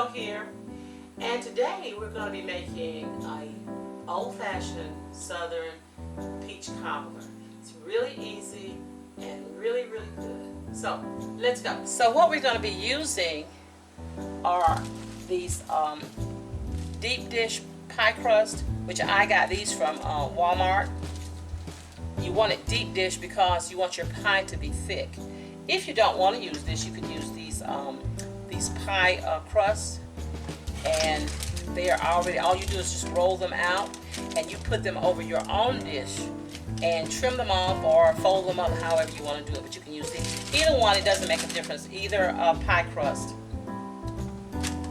Meso here, and today we're going to be making a old-fashioned Southern peach cobbler. It's really easy and really good. So let's go. So what we're going to be using are these deep dish pie crust, which I got these from Walmart. You want it deep dish because you want your pie to be thick. If you don't want to use this, you can use these pie crusts, and they are already, all you do is just roll them out and you put them over your own dish and trim them off or fold them up however you want to do it, but you can use these. Either one, it doesn't make a difference. Either pie crust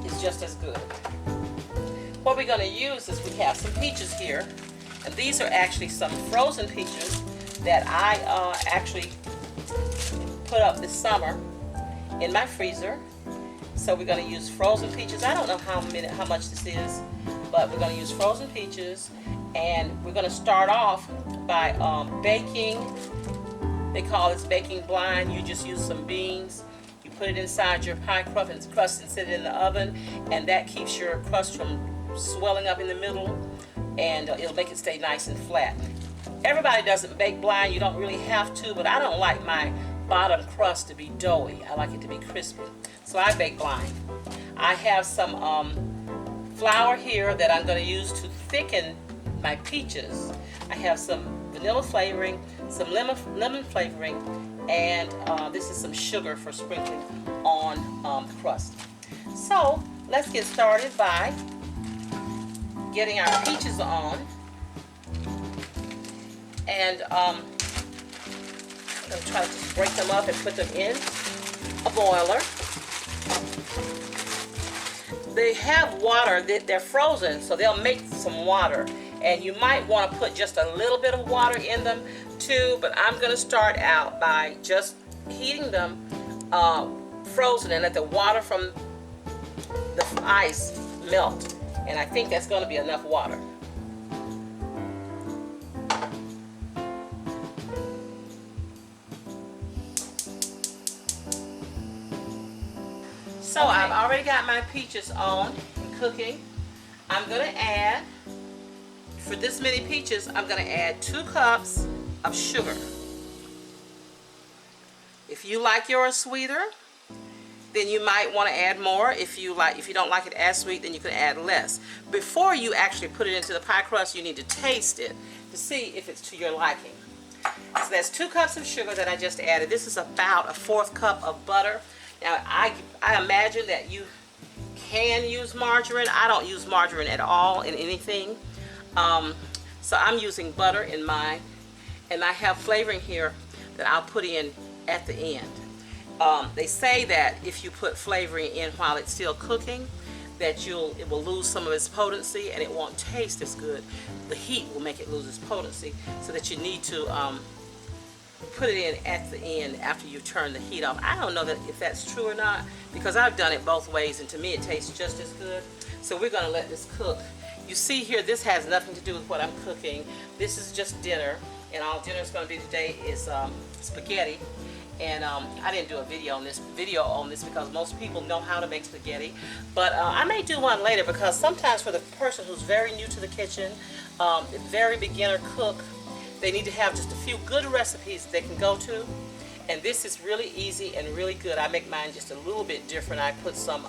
is just as good. What we're going to use is we have some peaches here, and these are actually some frozen peaches that I actually put up this summer in my freezer. So we're going to use frozen peaches. I don't know how much this is, but we're going to use frozen peaches, and we're going to start off by baking. They call this baking blind. You just use some beans. You put it inside your pie crust and sit it in the oven, and that keeps your crust from swelling up in the middle, and it'll make it stay nice and flat. Everybody doesn't bake blind. You don't really have to, but I don't like my bottom crust to be doughy. I like it to be crispy. So I bake blind. I have some flour here that I'm going to use to thicken my peaches. I have some vanilla flavoring, some lemon flavoring, and this is some sugar for sprinkling on the crust. So let's get started by getting our peaches on. And I'm going to try to just break them up and put them in a boiler. They have water, they're frozen, so they'll make some water. And you might want to put just a little bit of water in them too, but I'm going to start out by just heating them frozen and let the water from the ice melt. And I think that's going to be enough water. So I've already got my peaches on and cooking. I'm going to add, for this many peaches, I'm going to add 2 cups of sugar. If you like yours sweeter, then you might want to add more. If you don't like it as sweet, then you can add less. Before you actually put it into the pie crust, you need to taste it to see if it's to your liking. So that's 2 cups of sugar that I just added. This is about a 1/4 cup of butter. Now, I imagine that you can use margarine. I don't use margarine at all in anything. So I'm using butter in mine. And I have flavoring here that I'll put in at the end. They say that if you put flavoring in while it's still cooking, that it will lose some of its potency and it won't taste as good. The heat will make it lose its potency, so that you need to put it in at the end after you turn the heat off. I don't know if that's true or not, because I've done it both ways, and to me it tastes just as good. So we're going to let this cook. You see here, this has nothing to do with what I'm cooking. This is just dinner, and all dinner is going to be today is spaghetti. And I didn't do a video on this because most people know how to make spaghetti, but I may do one later, because sometimes for the person who's very new to the kitchen, very beginner cook, they need to have just a few good recipes they can go to, and this is really easy and really good. I make mine just a little bit different. I put some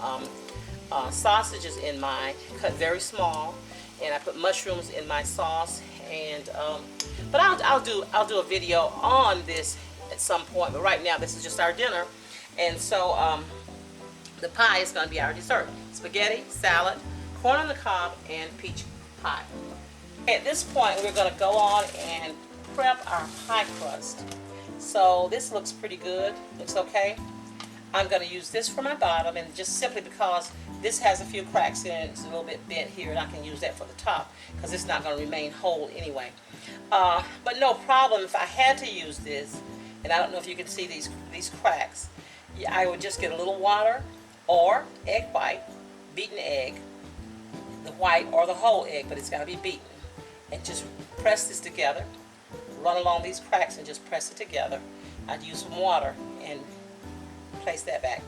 sausages in mine, cut very small, and I put mushrooms in my sauce. And but I'll do a video on this at some point. But right now, this is just our dinner, and so the pie is going to be our dessert: spaghetti, salad, corn on the cob, and peach pie. At this point, we're going to go on and prep our pie crust. So this looks pretty good. Looks okay. I'm going to use this for my bottom, and just simply because this has a few cracks in it, it's a little bit bent here, and I can use that for the top because it's not going to remain whole anyway. But no problem if I had to use this, and I don't know if you can see these cracks. I would just get a little water or egg white, beaten egg, the white or the whole egg, but it's got to be beaten. And just press this together, run along these cracks and just press it together. I'd use some water and place that back.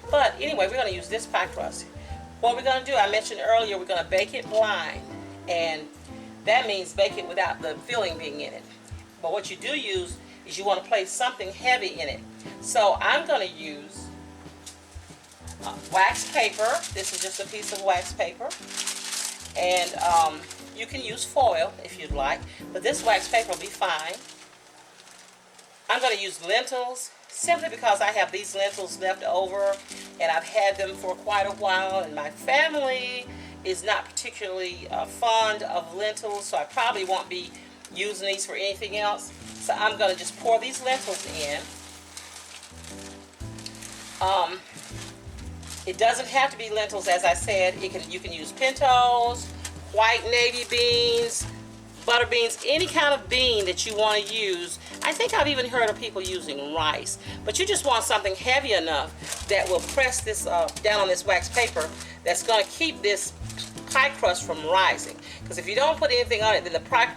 But anyway, we're going to use this pie crust. What we're going to do, I mentioned earlier, we're going to bake it blind. And that means bake it without the filling being in it. But what you do use is you want to place something heavy in it. So I'm going to use wax paper. This is just a piece of wax paper. And you can use foil if you'd like, but this wax paper will be fine. I'm going to use lentils simply because I have these lentils left over and I've had them for quite a while, and my family is not particularly fond of lentils, so I probably won't be using these for anything else. So I'm going to just pour these lentils in. It doesn't have to be lentils, as I said. You can use pintos, white navy beans, butter beans, any kind of bean that you want to use. I think I've even heard of people using rice, but you just want something heavy enough that will press this down on this wax paper that's going to keep this pie crust from rising. Because if you don't put anything on it, then the pie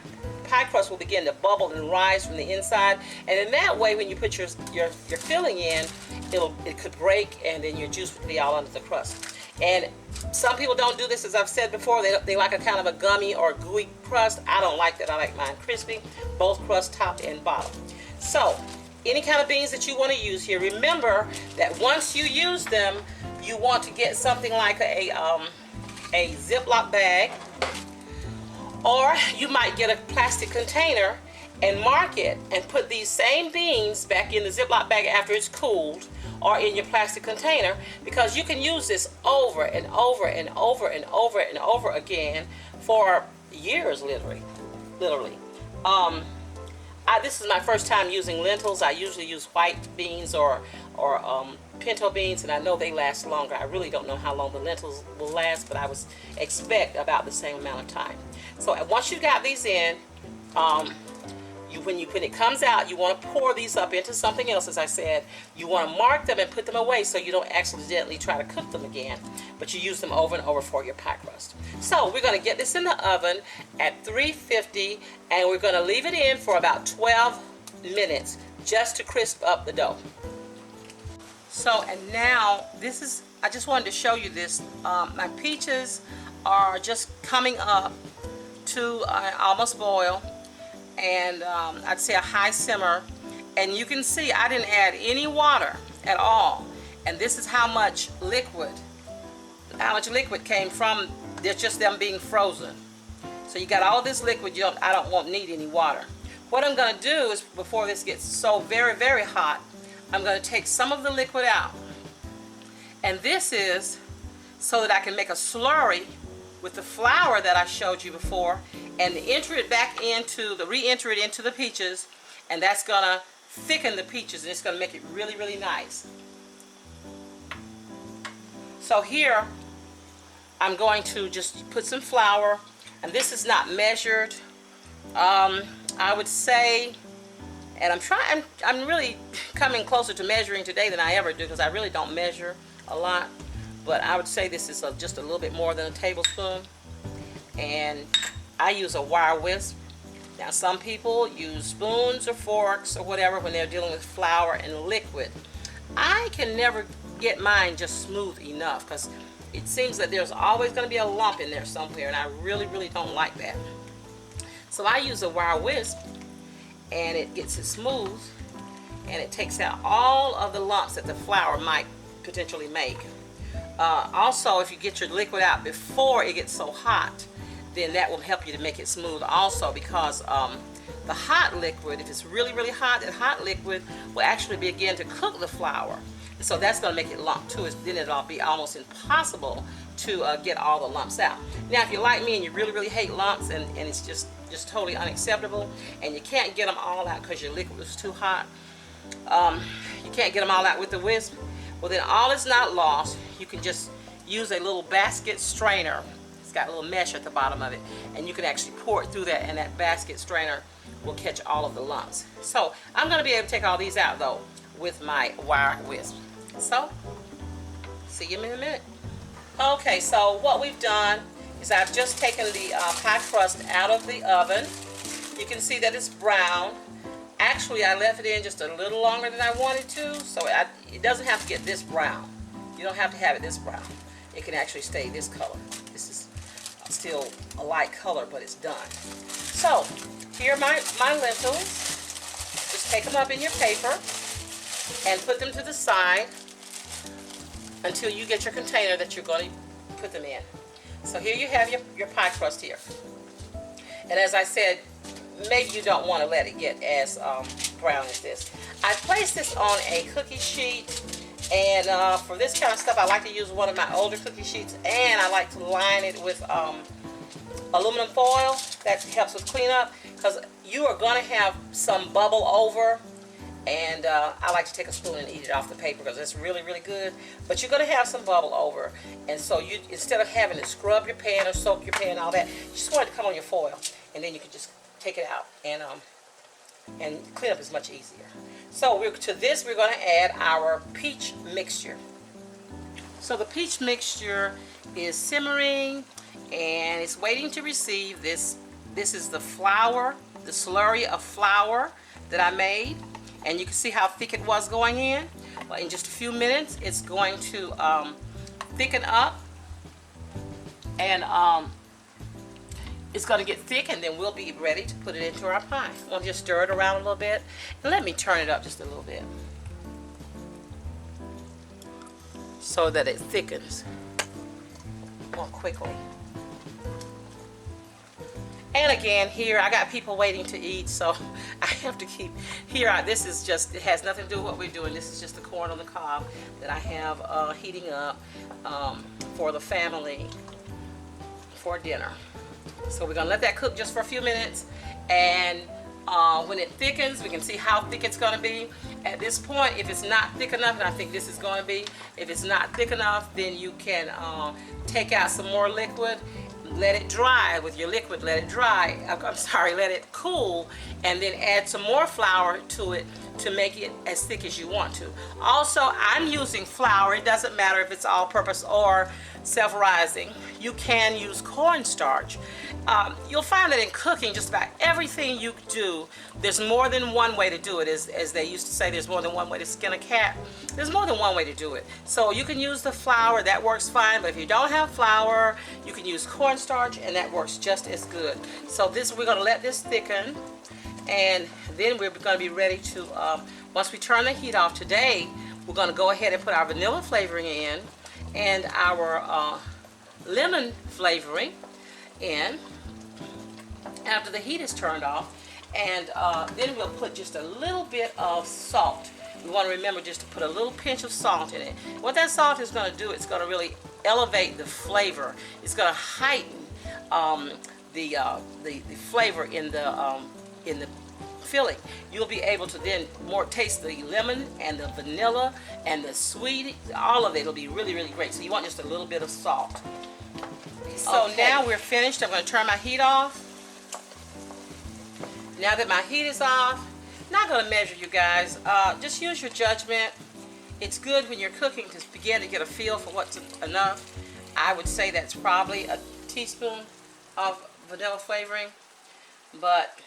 crust will begin to bubble and rise from the inside, and in that way, when you put your filling in, it could break, and then your juice would be all under the crust. And some people don't do this, as I've said before. They like a kind of a gummy or gooey crust. I don't like that. I like mine crispy, both crust, top and bottom. So any kind of beans that you want to use here, remember that once you use them, you want to get something like a Ziploc bag, or you might get a plastic container and mark it and put these same beans back in the Ziploc bag after it's cooled, or in your plastic container, because you can use this over and over and over and over and over again for years, literally. This is my first time using lentils. I usually use white beans or pinto beans, and I know they last longer. I really don't know how long the lentils will last, but I would expect about the same amount of time. So once you got these in, when it comes out, you want to pour these up into something else, as I said. You want to mark them and put them away so you don't accidentally try to cook them again, but you use them over and over for your pie crust. So we're going to get this in the oven at 350, and we're going to leave it in for about 12 minutes just to crisp up the dough. So, and now I just wanted to show you this. My peaches are just coming up to almost boil, and I'd say a high simmer, and you can see I didn't add any water at all, and this is how much liquid came from just them being frozen. So you got all this liquid. I won't need any water. What I'm going to do is, before this gets so very, very hot, I'm going to take some of the liquid out, and this is so that I can make a slurry with the flour that I showed you before, and re-enter it into the peaches, and that's going to thicken the peaches, and it's going to make it really, really nice. So here I'm going to just put some flour, and this is not measured. I would say, and I'm really coming closer to measuring today than I ever do, because I really don't measure a lot. But I would say this is just a little bit more than a tablespoon. And I use a wire whisk. Now some people use spoons or forks or whatever when they're dealing with flour and liquid. I can never get mine just smooth enough, because it seems that there's always going to be a lump in there somewhere, and I really, really don't like that. So I use a wire whisk, and it gets it smooth, and it takes out all of the lumps that the flour might potentially make. Also, if you get your liquid out before it gets so hot, then that will help you to make it smooth also, because the hot liquid, if it's really, really hot, that hot liquid will actually begin to cook the flour. And so that's going to make it lump too. Then it'll be almost impossible to get all the lumps out. Now, if you're like me and you really, really hate lumps, and it's just totally unacceptable, and you can't get them all out because your liquid is too hot, you can't get them all out with the whisk, well, then all is not lost. You can just use a little basket strainer. It's got a little mesh at the bottom of it, and you can actually pour it through that, and that basket strainer will catch all of the lumps. So I'm going to be able to take all these out though with my wire whisk. So see you in a minute. Okay, so what we've done is I've just taken the pie crust out of the oven. You can see that it's brown. Actually, I left it in just a little longer than I wanted to, so it doesn't have to get this brown. You don't have to have it this brown. it can actually stay this color. This is still a light color, but it's done. So here are my lentils. Just take them up in your paper and put them to the side until you get your container that you're going to put them in. So here you have your pie crust here. And as I said, maybe you don't want to let it get as brown as this. I placed this on a cookie sheet, and for this kind of stuff I like to use one of my older cookie sheets, and I like to line it with aluminum foil. That helps with cleanup, because you are going to have some bubble over, and I like to take a spoon and eat it off the paper because it's really, really good. But you're going to have some bubble over, and so you, instead of having to scrub your pan or soak your pan and all that, you just want it to come on your foil, and then you can just take it out and clean up is much easier. So to this we're going to add our peach mixture. So the peach mixture is simmering and it's waiting to receive this. This is the flour, the slurry of flour that I made, and you can see how thick it was going in. Well, in just a few minutes it's going to thicken up, and it's going to get thick, and then we'll be ready to put it into our pie. We'll just stir it around a little bit, and let me turn it up just a little bit so that it thickens more quickly. And again, here I got people waiting to eat, so I have to keep here. This is just, it has nothing to do with what we're doing. This is just the corn on the cob that I have heating up for the family for dinner. So we're going to let that cook just for a few minutes, and when it thickens, we can see how thick it's going to be. At this point, if it's not thick enough, and I think this is going to be, if it's not thick enough, then you can take out some more liquid, let it dry with your liquid, let it dry, I'm sorry, let it cool, and then add some more flour to it to make it as thick as you want to. Also, I'm using flour. It doesn't matter if it's all-purpose or self-rising. You can use cornstarch. You'll find that in cooking, just about everything you do, there's more than one way to do it. As they used to say, there's more than one way to skin a cat. There's more than one way to do it. So you can use the flour, that works fine, but if you don't have flour, you can use cornstarch, and that works just as good. So this, we're going to let this thicken, and then we're going to be ready to, once we turn the heat off today, we're going to go ahead and put our vanilla flavoring in and our lemon flavoring in after the heat is turned off, and then we'll put just a little bit of salt. We want to remember just to put a little pinch of salt in it. What that salt is going to do, it's going to really elevate the flavor. It's going to heighten the flavor in the filling. You'll be able to then more taste the lemon and the vanilla and the sweet. All of it will be really, really great. So you want just a little bit of salt. So okay. Now we're finished. I'm going to turn my heat off. Now that my heat is off, I'm not going to measure, you guys. Just use your judgment. It's good when you're cooking to begin to get a feel for what's enough. I would say that's probably a teaspoon of vanilla flavoring, but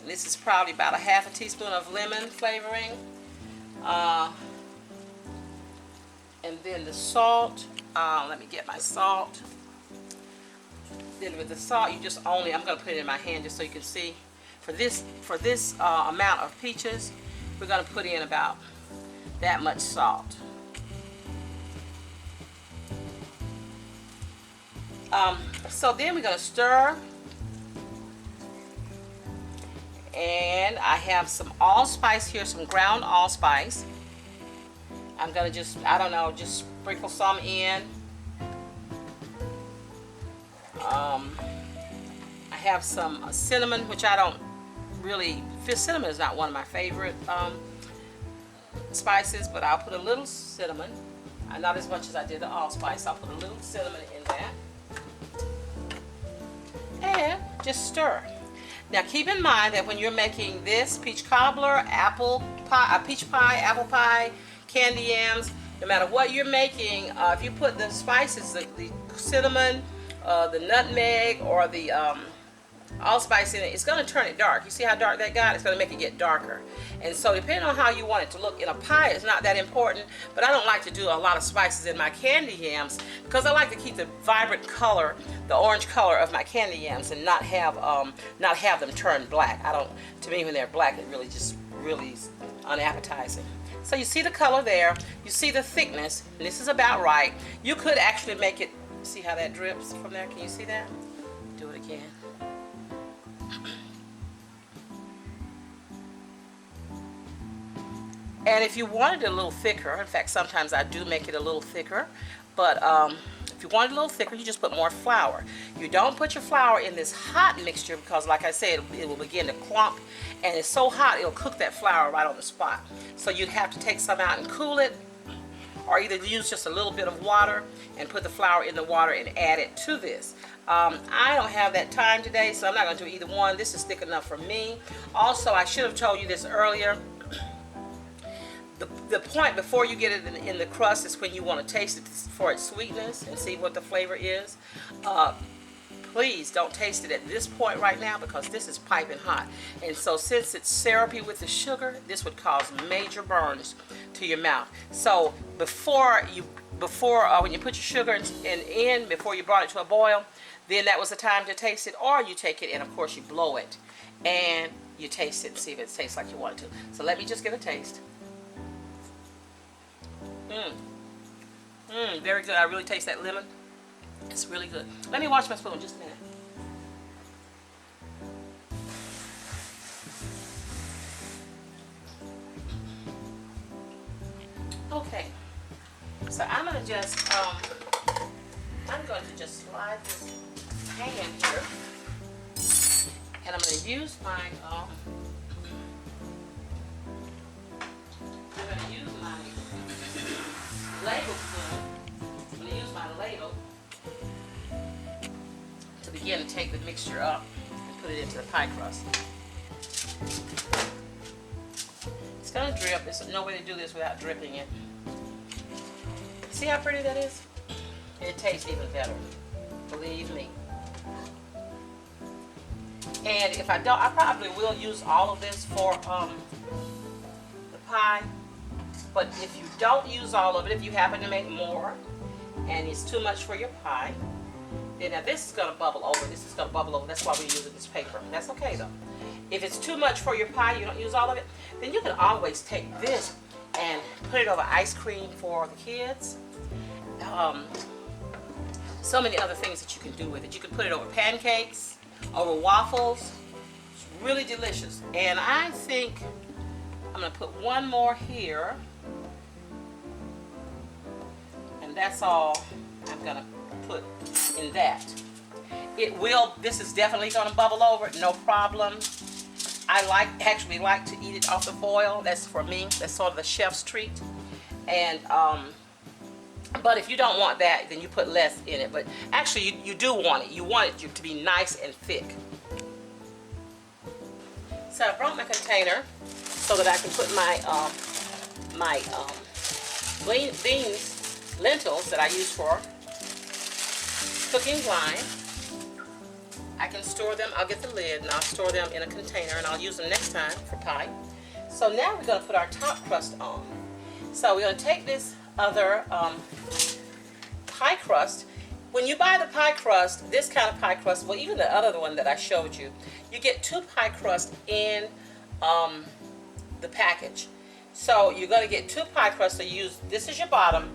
this is probably about a half a teaspoon of lemon flavoring. And then the salt. Let me get my salt. Then with the salt, you just only, I'm going to put it in my hand just so you can see. For this amount of peaches, we're going to put in about that much salt. So then we're going to stir. And I have some allspice here, some ground allspice. I'm going to just, I don't know, just sprinkle some in. I have some cinnamon, which I don't really, cinnamon is not one of my favorite spices, but I'll put a little cinnamon. Not as much as I did the allspice. I'll put a little cinnamon in that. And just stir. Now keep in mind that when you're making this peach cobbler, apple pie, peach pie, apple pie, candy yams, no matter what you're making, if you put the spices, the cinnamon, the nutmeg, or the allspice in it, it's going to turn it dark. You see how dark that got? It's going to make it get darker. And so depending on how you want it to look, in a pie it's not that important, but I don't like to do a lot of spices in my candy yams because I like to keep the vibrant color, the orange color of my candy yams, and not have them turn black. To me when they're black it really is unappetizing. So you see the color there, you see the thickness, and this is about right. You could actually make it, see how that drips from there? Can you see that? Do it again. And if you wanted it a little thicker, in fact sometimes I do make it a little thicker, but if you want it a little thicker, you just put more flour. You don't put your flour in this hot mixture because, like I said, it will begin to clump, and it's so hot it'll cook that flour right on the spot. So you'd have to take some out and cool it, or either use just a little bit of water and put the flour in the water and add it to this. I don't have that time today, so I'm not going to do either one. This is thick enough for me. Also, I should have told you this earlier. The point before you get it in the crust is when you want to taste it for its sweetness and see what the flavor is. Please don't taste it at this point right now because this is piping hot. And so since it's syrupy with the sugar, this would cause major burns to your mouth. So when you put your sugar in before you brought it to a boil, then that was the time to taste it, or you take it and of course you blow it and you taste it and see if it tastes like you want it to. So let me just get a taste. Very good. I really taste that lemon. It's really good. Let me wash my spoon just a minute. Okay. So I'm going to just slide this pan here, and I'm going to use my ladle spoon. I'm going to use my ladle to begin to take the mixture up and put it into the pie crust. It's going to drip. There's no way to do this without dripping it. See how pretty that is? It tastes even better. Believe me. And if I don't, I probably will use all of this for the pie. But if you don't use all of it, if you happen to make more and it's too much for your pie, then now this is going to bubble over. This is going to bubble over. That's why we're using this paper. That's okay though. If it's too much for your pie, you don't use all of it, then you can always take this and put it over ice cream for the kids. So many other things that you can do with it. You can put it over pancakes, over waffles. It's really delicious. And I think I'm going to put one more here. And that's all I'm going to put in that. This is definitely going to bubble over, no problem. I actually like to eat it off the foil. That's for me. That's sort of the chef's treat. And but if you don't want that, then you put less in it. But actually, you do want it. You want it to be nice and thick. So I brought my container so that I can put my lentils that I use for cooking line. I can store them. I'll get the lid and I'll store them in a container and I'll use them next time for pie. So now we're going to put our top crust on. So we're going to take this other pie crust. When you buy the pie crust, this kind of pie crust, well, even the other one that I showed you, you get 2 pie crusts in the package. So you're going to get 2 pie crusts. So this is your bottom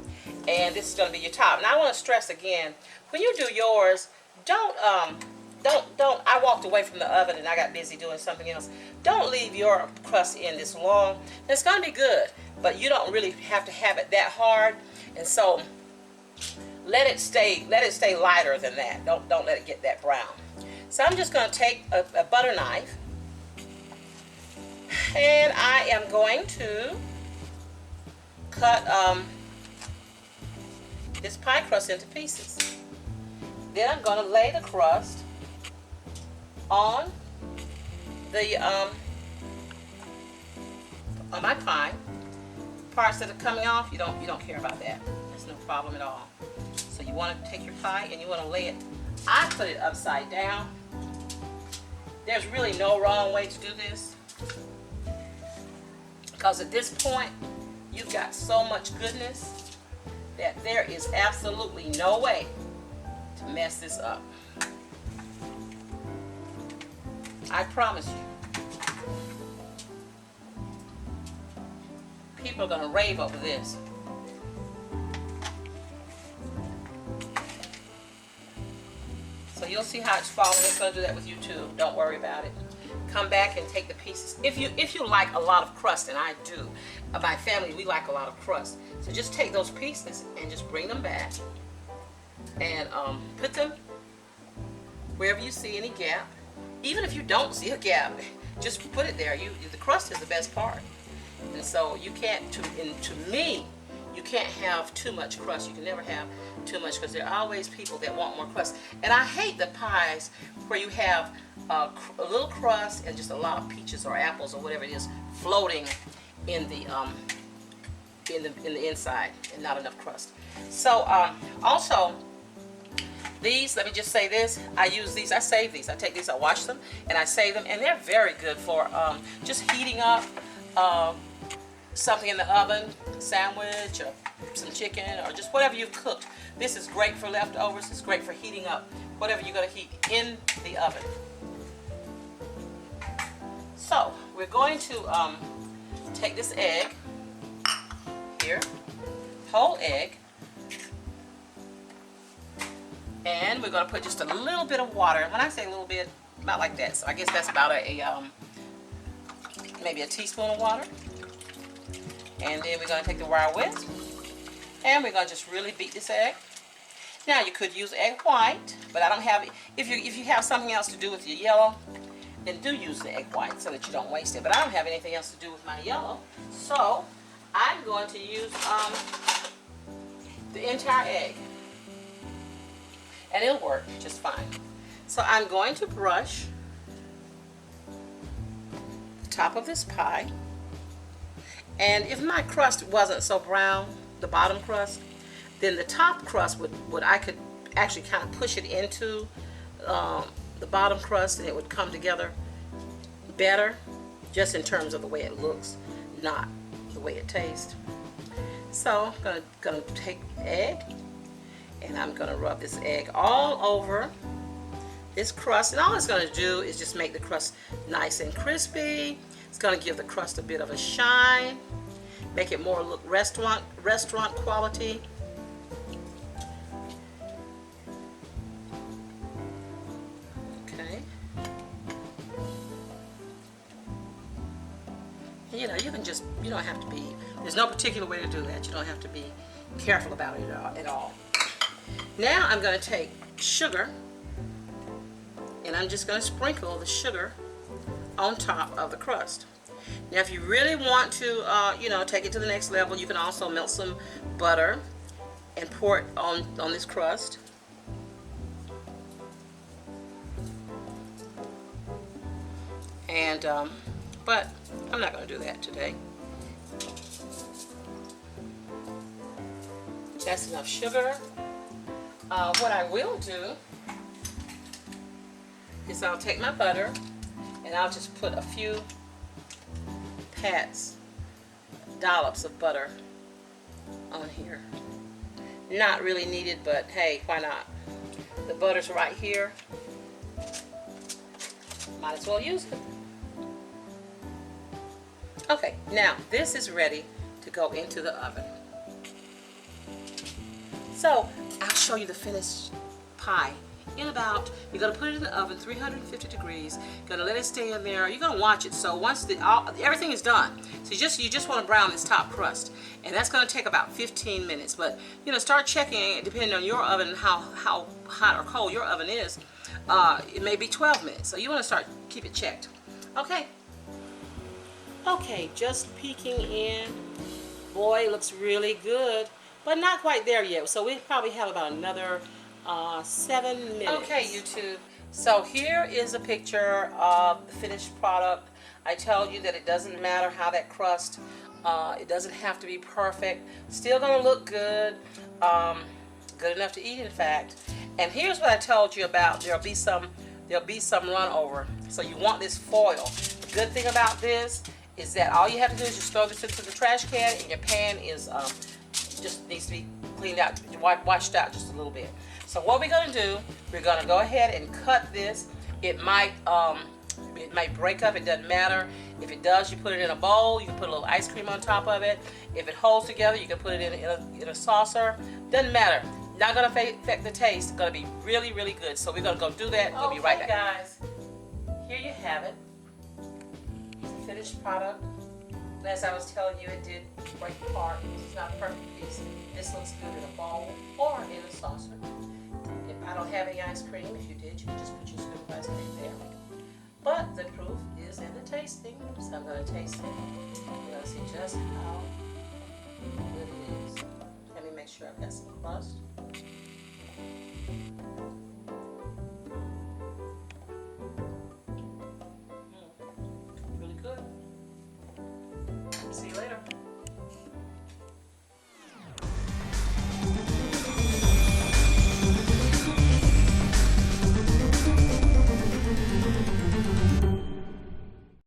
and this is going to be your top. Now I want to stress again, when you do yours, don't I walked away from the oven and I got busy doing something else. Don't leave your crust in this long. It's going to be good, but you don't really have to have it that hard. And so let it stay lighter than that. Don't let it get that brown. So I'm just going to take a butter knife and I am going to cut this pie crust into pieces. Then I'm going to lay the crust on the on my pie. Parts that are coming off, you don't care about that. There's no problem at all. So you want to take your pie and you want to lay it. I put it upside down there's really no wrong way to do this, because at this point you've got so much goodness that there is absolutely no way to mess this up. I promise you. People are going to rave over this. So you'll see how it's falling. It's going to do that with you too. Don't worry about it. Come back and take the pieces. If you like a lot of crust, and I do, my family, we like a lot of crust. So just take those pieces and just bring them back and put them wherever you see any gap. Even if you don't see a gap, just put it there. The crust is the best part. And so you can't, to me, you can't have too much crust. You can never have too much, because there are always people that want more crust. And I hate the pies where you have a little crust and just a lot of peaches or apples or whatever it is floating in the inside and not enough crust. So also, these, let me just say this, I use these, I save these. I take these, I wash them, and I save them, and they're very good for just heating up something in the oven, a sandwich or some chicken or just whatever you've cooked. This is great for leftovers. It's great for heating up whatever you're going to heat in the oven. So we're going to take this egg here, whole egg, and we're going to put just a little bit of water. When I say a little bit, about like that. So I guess that's about maybe a teaspoon of water. And then we're going to take the wire whisk, and we're going to just really beat this egg. Now you could use egg white, but I don't have it. If you have something else to do with your yellow, then do use the egg white so that you don't waste it. But I don't have anything else to do with my yellow, so I'm going to use the entire egg, and it'll work just fine. So I'm going to brush the top of this pie. And if my crust wasn't so brown, the bottom crust, then the top crust I could actually kind of push it into the bottom crust, and it would come together better, just in terms of the way it looks, not the way it tastes. So I'm gonna take egg, and I'm gonna rub this egg all over this crust, and all it's gonna do is just make the crust nice and crispy. It's going to give the crust a bit of a shine, make it more look restaurant quality. Okay. And, you can just, you don't have to be, there's no particular way to do that. You don't have to be careful about it at all. Now I'm going to take sugar, and I'm just going to sprinkle the sugar on top of the crust. Now if you really want to take it to the next level, you can also melt some butter and pour it on this crust. And but I'm not going to do that today. That's enough sugar. What I will do is I'll take my butter, and I'll just put a few dollops of butter on here. Not really needed, but hey, why not? The butter's right here. Might as well use it. Okay, now this is ready to go into the oven. So I'll show you the finished pie. In about, you're going to put it in the oven, 350 degrees. You're going to let it stay in there. You're going to watch it. So once everything is done, so you just want to brown this top crust, and that's going to take about 15 minutes. But start checking, depending on your oven and how hot or cold your oven is. It may be 12 minutes. So you want to keep it checked. Okay. Okay, just peeking in. Boy, it looks really good, but not quite there yet. So we probably have about another 7 minutes. Okay, YouTube. So here is a picture of the finished product. I tell you that it doesn't matter how that crust, it doesn't have to be perfect. Still gonna look good, good enough to eat, in fact. And here's what I told you about. There'll be some there'll be some run over. So you want this foil. The good thing about this is that all you have to do is just throw this into the trash can, and your pan is just needs to be cleaned out, washed out just a little bit. So what we're gonna do, we're gonna go ahead and cut this. It might break up, it doesn't matter. If it does, you put it in a bowl, you can put a little ice cream on top of it. If it holds together, you can put it in a saucer. Doesn't matter. Not gonna affect the taste. It's gonna be really, really good. So we're gonna go do that. We'll be right back. Guys, here you have it. Finished product. As I was telling you, it did break apart. It's not a perfect piece. This looks good in a bowl or in a saucer. If I don't have any ice cream, if you did, you can just put your scoop of ice cream there. But the proof is in the tasting, so I'm going to taste it. We're going to see just how good it is. Let me make sure I've got some crust. Really good. See you later.